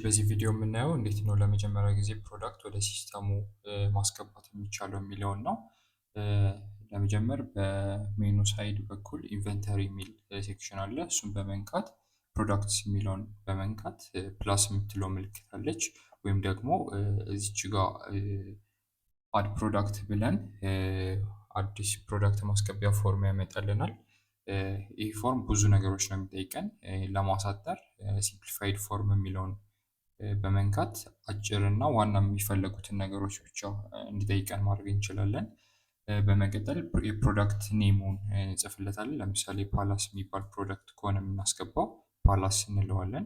በዚህ ቪዲዮ የምናየው እንዴት ነው ለመጀመሪያ ጊዜ ፕሮዳክት ወደ ሲስተሙ ማስገባት የሚቻለው የሚለውን ነው። ለመጀመር በሜኑ ሳይድ በኩል ኢንቨንተሪ የሚል ሴክሽን አለ። እሱን በመንካት ፕሮዳክትስ የሚለውን በመንካት ፕላስ የምትለው ምልክት አለች። ወይም ደግሞ እዚች ጋር አድ ፕሮዳክት ብለን አዲስ ፕሮዳክት ማስገቢያ ፎርም ያመጣልናል። ይህ ፎርም ብዙ ነገሮች ነው የሚጠይቀን። ለማሳጠር ሲምፕሊፋይድ ፎርም የሚለውን በመንካት አጭር እና ዋና የሚፈለጉትን ነገሮች ብቻ እንዲጠይቀን ማድረግ እንችላለን። በመቀጠል የፕሮዳክት ኔሙን እንጽፍለታለን። ለምሳሌ ፓላስ የሚባል ፕሮዳክት ከሆነ የምናስገባው ፓላስ እንለዋለን።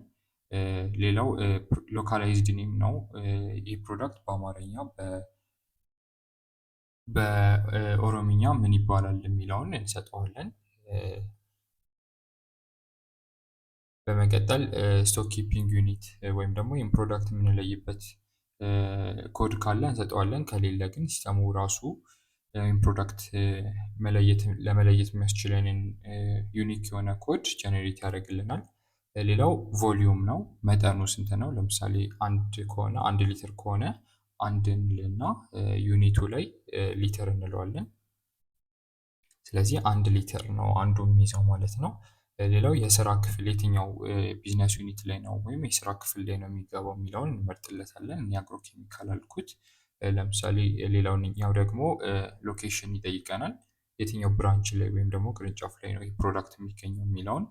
ሌላው ሎካላይዝድ ኔም ነው። ይህ ፕሮዳክት በአማርኛ በኦሮምኛ ምን ይባላል የሚለውን እንሰጠዋለን። በመቀጠል ስቶክ ኪፒንግ ዩኒት ወይም ደግሞ ይህን ፕሮዳክት የምንለይበት ኮድ ካለ እንሰጠዋለን። ከሌለ ግን ሲስተሙ ራሱ ይህን ፕሮዳክት ለመለየት የሚያስችለንን ዩኒክ የሆነ ኮድ ጀነሬት ያደርግልናል። ሌላው ቮሊዩም ነው። መጠኑ ስንት ነው? ለምሳሌ አንድ ሊትር ከሆነ አንድ እንልና ዩኒቱ ላይ ሊትር እንለዋለን። ስለዚህ 1 ሊትር ነው አንዱ የሚይዘው ማለት ነው። ሌላው የስራ ክፍል የትኛው ቢዝነስ ዩኒት ላይ ነው ወይም የስራ ክፍል ላይ ነው የሚገባው የሚለውን እንመርጥለታለን። እኔ አግሮ ኬሚካል አልኩት። ለምሳሌ ሌላኛው ደግሞ ሎኬሽን ይጠይቀናል። የትኛው ብራንች ላይ ወይም ደግሞ ቅርንጫፍ ላይ ነው ይህ ፕሮዳክት የሚገኘው የሚለውን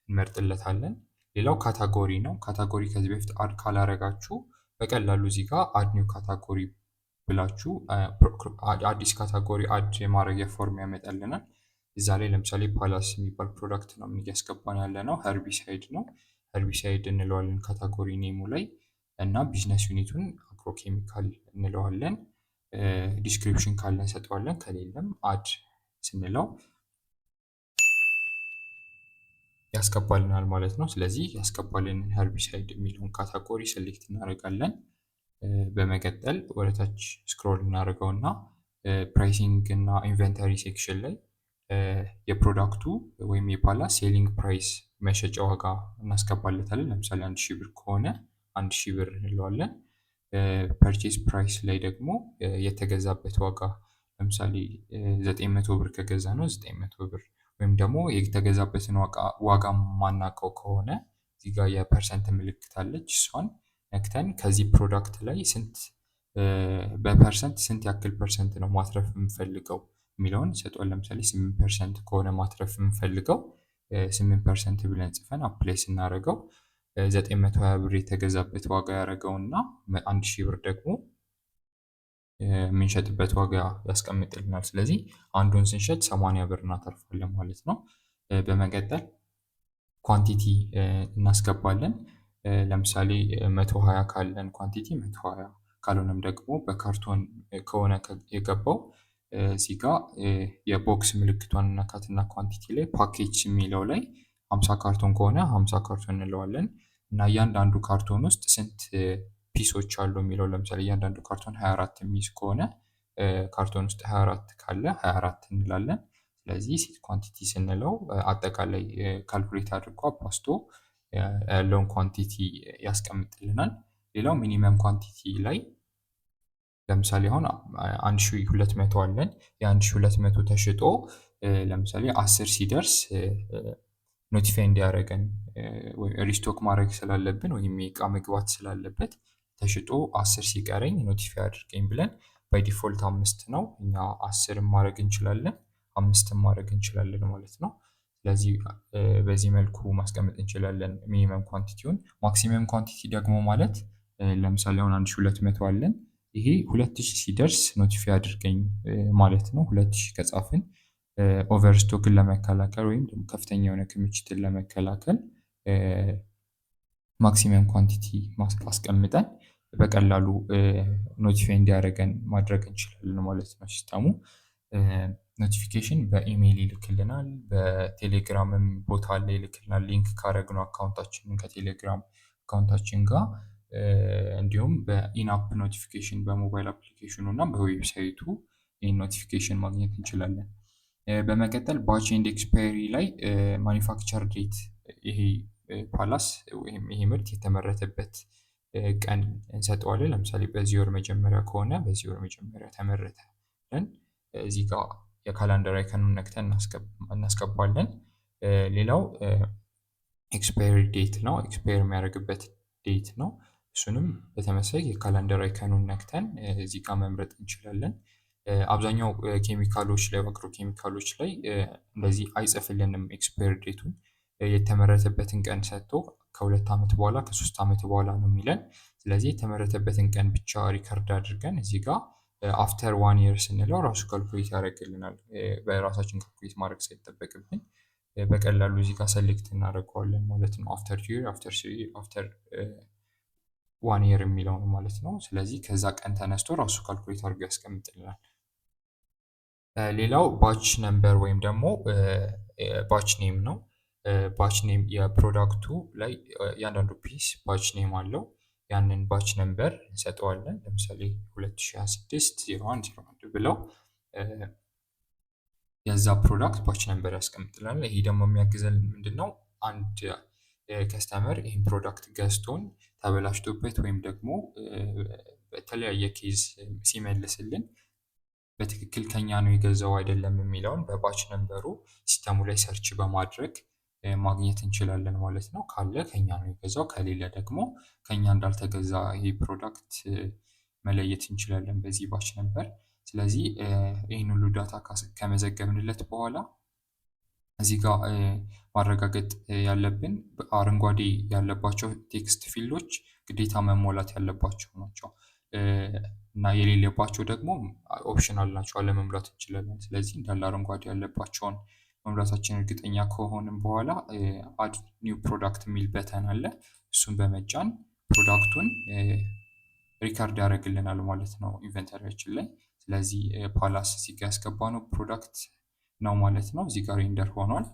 እንመርጥለታለን። ሌላው ካታጎሪ ነው። ካታጎሪ ከዚህ በፊት አድ ካላረጋችሁ በቀላሉ እዚህ ጋር አድ ኒው ካታጎሪ ብላችሁ አዲስ ካታጎሪ አድ የማድረጊያ ፎርም ያመጣልናል። እዛ ላይ ለምሳሌ ፓላስ የሚባል ፕሮዳክት ነው እያስገባን ያለ ነው። ኸርቢሳይድ ነው። ኸርቢሳይድ እንለዋለን ካታጎሪ ኔሙ ላይ እና ቢዝነስ ዩኒቱን አግሮ ኬሚካል እንለዋለን። ዲስክሪፕሽን ካለ እንሰጠዋለን። ከሌለም አድ ስንለው ያስገባልናል ማለት ነው። ስለዚህ ያስገባልንን ኸርቢሳይድ የሚለውን ካታጎሪ ሴሌክት እናደርጋለን። በመቀጠል ወደታች ስክሮል እናደርገውና ፕራይሲንግ እና ኢንቨንተሪ ሴክሽን ላይ የፕሮዳክቱ ወይም የፓላስ ሴሊንግ ፕራይስ መሸጫ ዋጋ እናስገባለታለን። ለምሳሌ 1000 ብር ከሆነ 1000 ብር እንለዋለን። ፐርቼዝ ፕራይስ ላይ ደግሞ የተገዛበት ዋጋ ለምሳሌ 900 ብር ከገዛ ነው 900 ብር ወይም ደግሞ የተገዛበትን ዋጋ ማናውቀው ከሆነ እዚህ ጋር የፐርሰንት ምልክት አለች። እሷን ነክተን ከዚህ ፕሮዳክት ላይ በፐርሰንት ስንት ያክል ፐርሰንት ነው ማትረፍ የምንፈልገው የሚለውን ሰጠን። ለምሳሌ 8% ከሆነ ማትረፍ የምንፈልገው 8% ብለን ጽፈን አፕላይ ስናደርገው 920 ብር የተገዛበት ዋጋ ያደረገውና 1000 ብር ደግሞ የምንሸጥበት ዋጋ ያስቀምጥልናል። ስለዚህ አንዱን ስንሸጥ 80 ብር እናተርፋለን ማለት ነው። በመቀጠል ኳንቲቲ እናስገባለን። ለምሳሌ 120 ካለን ኳንቲቲ 120 ካልሆነም ደግሞ በካርቶን ከሆነ የገባው እዚህ ጋ የቦክስ ምልክቷን እናካትና ኳንቲቲ ላይ ፓኬጅ የሚለው ላይ 50 ካርቶን ከሆነ 50 ካርቶን እንለዋለን እና እያንዳንዱ ካርቶን ውስጥ ስንት ፒሶች አሉ የሚለው ለምሳሌ እያንዳንዱ ካርቶን 24 የሚይዝ ከሆነ ካርቶን ውስጥ 24 ካለ 24 እንላለን። ስለዚህ ሴት ኳንቲቲ ስንለው አጠቃላይ ካልኩሌት አድርጎ አባዝቶ ያለውን ኳንቲቲ ያስቀምጥልናል። ሌላው ሚኒመም ኳንቲቲ ላይ ለምሳሌ አሁን 1200 አለን። የ1200 ተሽጦ ለምሳሌ 10 ሲደርስ ኖቲፋይ እንዲያደርገን ሪስቶክ ማድረግ ስላለብን ወይም የእቃ መግባት ስላለበት ተሽጦ 10 ሲቀረኝ ኖቲፋይ አድርገኝ ብለን ባይ ዲፎልት 5 ነው። እኛ 10 ማድረግ እንችላለን 5 ማድረግ እንችላለን ማለት ነው። ስለዚህ በዚህ መልኩ ማስቀመጥ እንችላለን ሚኒመም ኳንቲቲውን። ማክሲመም ኳንቲቲ ደግሞ ማለት ለምሳሌ አሁን 1200 አለን። ይሄ 2000 ሲደርስ ኖቲፋይ አድርገኝ ማለት ነው። 2000 ከጻፍን ኦቨርስቶክን ለመከላከል ወይም ደግሞ ከፍተኛ የሆነ ክምችትን ለመከላከል ማክሲመም ኳንቲቲ አስቀምጠን በቀላሉ ኖቲፋይ እንዲያደርገን ማድረግ እንችላለን ማለት ነው። ሲስተሙ ኖቲፊኬሽን በኢሜይል ይልክልናል፣ በቴሌግራምም ቦታ ላይ ይልክልናል። ሊንክ ካደረግነው አካውንታችንን ከቴሌግራም አካውንታችን ጋር እንዲሁም በኢንአፕ ኖቲፊኬሽን በሞባይል አፕሊኬሽኑ እና በዌብሳይቱ ይህን ኖቲፊኬሽን ማግኘት እንችላለን። በመቀጠል ባች ኤንድ ኤክስፓየሪ ላይ ማኒፋክቸር ዴት ይሄ ፓላስ ወይም ይሄ ምርት የተመረተበት ቀን እንሰጠዋለን። ለምሳሌ በዚህ ወር መጀመሪያ ከሆነ በዚህ ወር መጀመሪያ ተመረተ ብለን እዚህ ጋር የካላንደር አይከኑን ነክተን እናስገባለን። ሌላው ኤክስፓየሪ ዴት ነው። ኤክስፓየር የሚያደርግበት ዴት ነው። እሱንም በተመሳይ የካላንደር አይከኑን ነክተን እዚህ ጋር መምረጥ እንችላለን። አብዛኛው ኬሚካሎች ላይ አግሮ ኬሚካሎች ላይ እንደዚህ አይጽፍልንም ኤክስፓየር ዴቱን የተመረተበትን ቀን ሰጥቶ ከ2 ዓመት በኋላ ከ3 ዓመት በኋላ ነው የሚለን። ስለዚህ የተመረተበትን ቀን ብቻ ሪከርድ አድርገን እዚህ ጋር አፍተር 1 year ስንለው ራሱ ካልኩሌት ያደርግልናል። በራሳችን ካልኩሌት ማድረግ ሳይጠበቅብን በቀላሉ እዚህ ጋር ሰሌክት እናደርገዋለን ማለት ነው። አፍተር 2 year አፍተር 3 year አፍተር 1 year የሚለው ነው ማለት ነው። ስለዚህ ከዛ ቀን ተነስቶ ራሱ ካልኩሌት አድርጎ ያስቀምጥልናል። ሌላው ባች ነምበር ወይም ደግሞ ባች ኔም ነው። ባች ኔም የፕሮዳክቱ ላይ እያንዳንዱ ፒስ ባች ኔም አለው። ያንን ባች ነምበር እንሰጠዋለን። ለምሳሌ 2026 0101 ብለው የዛ ፕሮዳክት ባች ነምበር ያስቀምጥልናል። ይሄ ደግሞ የሚያግዘን ምንድነው? አንድ ከስተመር ይህን ፕሮዳክት ገዝቶን ተበላሽቶበት ወይም ደግሞ በተለያየ ኬዝ ሲመልስልን በትክክል ከኛ ነው የገዛው አይደለም የሚለውን በባች ነምበሩ ሲስተሙ ላይ ሰርች በማድረግ ማግኘት እንችላለን ማለት ነው። ካለ ከኛ ነው የገዛው፣ ከሌለ ደግሞ ከኛ እንዳልተገዛ ይሄ ፕሮዳክት መለየት እንችላለን በዚህ ባች ነምበር። ስለዚህ ይህን ሁሉ ዳታ ከመዘገብንለት በኋላ እዚህ ጋር ማረጋገጥ ያለብን አረንጓዴ ያለባቸው ቴክስት ፊልዶች ግዴታ መሞላት ያለባቸው ናቸው እና የሌለባቸው ደግሞ ኦፕሽናል ናቸው፣ አለመሙላት እንችላለን። ስለዚህ እንዳለ አረንጓዴ ያለባቸውን መሙላታችን እርግጠኛ ከሆንን በኋላ አድ ኒው ፕሮዳክት የሚል በተን አለ። እሱን በመጫን ፕሮዳክቱን ሪካርድ ያደርግልናል ማለት ነው ኢንቨንተሪያችን ላይ። ስለዚህ ፓላስ እዚህ ጋር ያስገባነው ፕሮዳክት ነው ማለት ነው። እዚህ ጋር ሬንደር ሆኗል።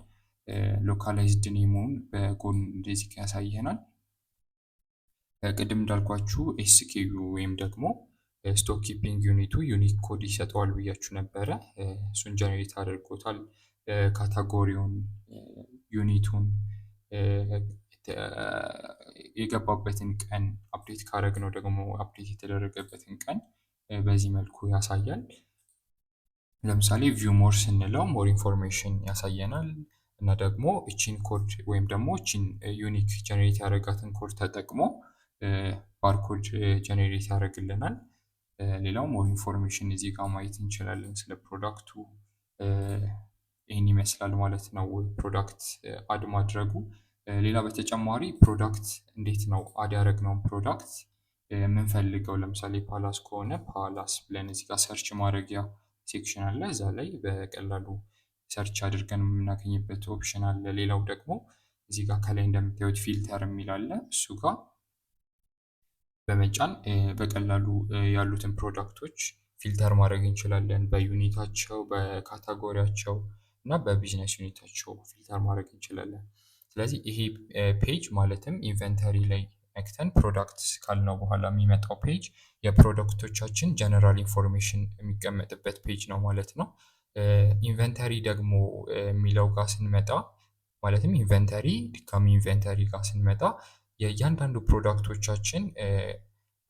ሎካላይዝድ ኔሙን በጎን እንደዚህ ያሳየናል። ቅድም እንዳልኳችሁ ኤስኬዩ ወይም ደግሞ ስቶክ ኪፒንግ ዩኒቱ ዩኒክ ኮድ ይሰጠዋል ብያችሁ ነበረ። እሱን ጀነሬት አድርጎታል። ካታጎሪውን፣ ዩኒቱን፣ የገባበትን ቀን አፕዴት ካደረግነው ደግሞ አፕዴት የተደረገበትን ቀን በዚህ መልኩ ያሳያል። ለምሳሌ ቪው ሞር ስንለው ሞር ኢንፎርሜሽን ያሳየናል እና ደግሞ እቺን ኮድ ወይም ደግሞ እቺን ዩኒክ ጀነሬት ያደረጋትን ኮድ ተጠቅሞ ባርኮድ ጀነሬት ያደርግልናል። ሌላው ሞር ኢንፎርሜሽን እዚህ ጋር ማየት እንችላለን ስለ ፕሮዳክቱ። ይህን ይመስላል ማለት ነው ፕሮዳክት አድ ማድረጉ። ሌላ በተጨማሪ ፕሮዳክት እንዴት ነው አድ ያደረግነውን ፕሮዳክት የምንፈልገው። ለምሳሌ ፓላስ ከሆነ ፓላስ ብለን እዚህ ጋር ሰርች ማድረጊያ ሴክሽን አለ። እዛ ላይ በቀላሉ ሰርች አድርገን የምናገኝበት ኦፕሽን አለ። ሌላው ደግሞ እዚህ ጋር ከላይ እንደምታዩት ፊልተር የሚል አለ። እሱ ጋር በመጫን በቀላሉ ያሉትን ፕሮዳክቶች ፊልተር ማድረግ እንችላለን። በዩኒታቸው፣ በካታጎሪያቸው እና በቢዝነስ ዩኒታቸው ፊልተር ማድረግ እንችላለን። ስለዚህ ይሄ ፔጅ ማለትም ኢንቨንተሪ ላይ ነክተን ፕሮዳክት ካልነው በኋላ የሚመጣው ፔጅ የፕሮዳክቶቻችን ጀነራል ኢንፎርሜሽን የሚቀመጥበት ፔጅ ነው ማለት ነው። ኢንቨንተሪ ደግሞ የሚለው ጋር ስንመጣ ማለትም ኢንቨንተሪ ድጋሚ ኢንቨንተሪ ጋር ስንመጣ የእያንዳንዱ ፕሮዳክቶቻችን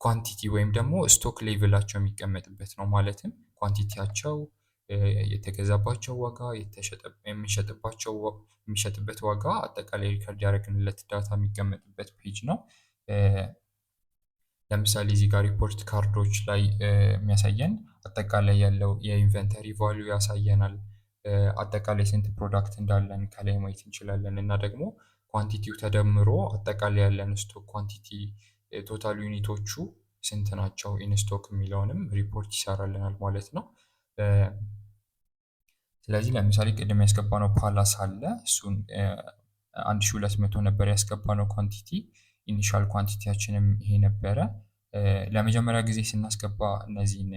ኳንቲቲ ወይም ደግሞ ስቶክ ሌቭላቸው የሚቀመጥበት ነው። ማለትም ኳንቲቲያቸው፣ የተገዛባቸው ዋጋ፣ የሚሸጥበት ዋጋ፣ አጠቃላይ ሪከርድ ያደረግንለት ዳታ የሚቀመጥበት ፔጅ ነው። ለምሳሌ እዚህ ጋር ሪፖርት ካርዶች ላይ የሚያሳየን አጠቃላይ ያለው የኢንቨንተሪ ቫልዩ ያሳየናል። አጠቃላይ ስንት ፕሮዳክት እንዳለን ከላይ ማየት እንችላለን እና ደግሞ ኳንቲቲው ተደምሮ አጠቃላይ ያለን ስቶክ ኳንቲቲ ቶታል ዩኒቶቹ ስንት ናቸው ኢንስቶክ የሚለውንም ሪፖርት ይሰራልናል ማለት ነው። ስለዚህ ለምሳሌ ቅድም ያስገባነው ፓላስ አለ። እሱን 1200 ነበር ያስገባነው ኳንቲቲ። ኢኒሻል ኳንቲቲያችንም ይሄ ነበረ። ለመጀመሪያ ጊዜ ስናስገባ እነዚህን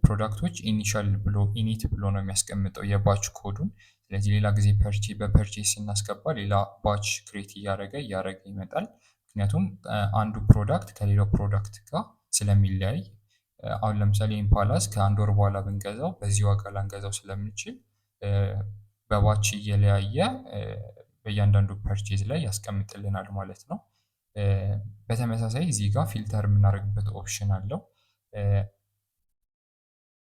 ፕሮዳክቶች ኢኒሻል ብሎ ኢኒት ብሎ ነው የሚያስቀምጠው የባች ኮዱን። ስለዚህ ሌላ ጊዜ በፐርቼስ ስናስገባ ሌላ ባች ክሬት እያደረገ ይመጣል። ምክንያቱም አንዱ ፕሮዳክት ከሌላው ፕሮዳክት ጋር ስለሚለያይ። አሁን ለምሳሌ ይህን ፓላስ ከአንድ ወር በኋላ ብንገዛው በዚህ ዋጋ ላንገዛው ስለምንችል በባች እየለያየ በእያንዳንዱ ፐርቼዝ ላይ ያስቀምጥልናል ማለት ነው። በተመሳሳይ እዚህ ጋር ፊልተር የምናደርግበት ኦፕሽን አለው።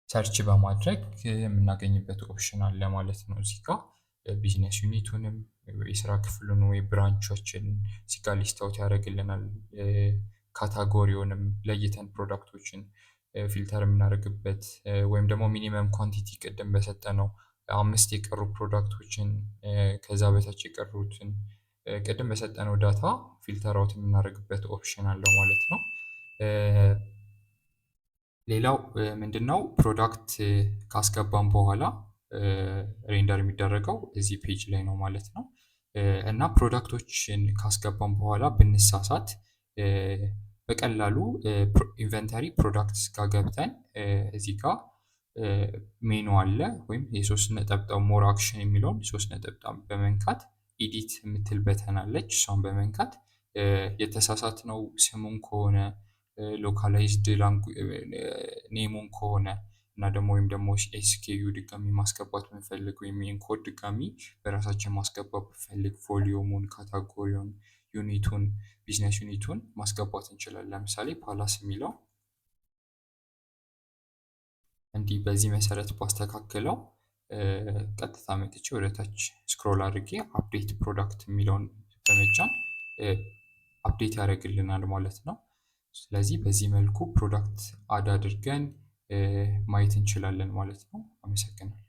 ሰርች በማድረግ የምናገኝበት ኦፕሽን አለ ማለት ነው። እዚህ ጋር ቢዝነስ ዩኒቱንም የስራ ክፍሉን ወይ ብራንቾችን እዚህ ጋር ሊስት አውት ያደርግልናል። ካታጎሪውንም ለይተን ፕሮዳክቶችን ፊልተር የምናደርግበት ወይም ደግሞ ሚኒመም ኳንቲቲ ቅድም በሰጠነው 5 የቀሩ ፕሮዳክቶችን ከዛ በታች የቀሩትን ቅድም በሰጠነው ዳታ ፊልተር አውት የምናደርግበት ኦፕሽን አለው ማለት ነው። ሌላው ምንድነው ፕሮዳክት ካስገባን በኋላ ሬንደር የሚደረገው እዚህ ፔጅ ላይ ነው ማለት ነው። እና ፕሮዳክቶችን ካስገባን በኋላ ብንሳሳት በቀላሉ ኢንቨንተሪ ፕሮዳክትስ ጋር ገብተን እዚህ ጋር ሜኑ አለ ወይም የሶስት ነጠብጣብ ሞር አክሽን የሚለውን ሶስት ነጠብጣብ በመንካት ኢዲት የምትል በተን አለች። እሷን በመንካት የተሳሳትነው ስሙን ከሆነ ሎካላይዝድ ኔሙን ከሆነ እና ደግሞ ወይም ደግሞ ኤስኬዩ ድጋሚ ማስገባት ብንፈልግ ወይም ይህን ኮድ ድጋሚ በራሳችን ማስገባት ብንፈልግ ቮሊዩሙን፣ ካታጎሪውን፣ ዩኒቱን፣ ቢዝነስ ዩኒቱን ማስገባት እንችላለን። ለምሳሌ ፓላስ የሚለው እንዲህ በዚህ መሰረት ባስተካክለው ቀጥታ መጥቼ ወደታች ስክሮል አድርጌ አፕዴት ፕሮዳክት የሚለውን በመጫን አፕዴት ያደርግልናል ማለት ነው። ስለዚህ በዚህ መልኩ ፕሮዳክት አድ አድርገን ማየት እንችላለን ማለት ነው። አመሰግናለሁ።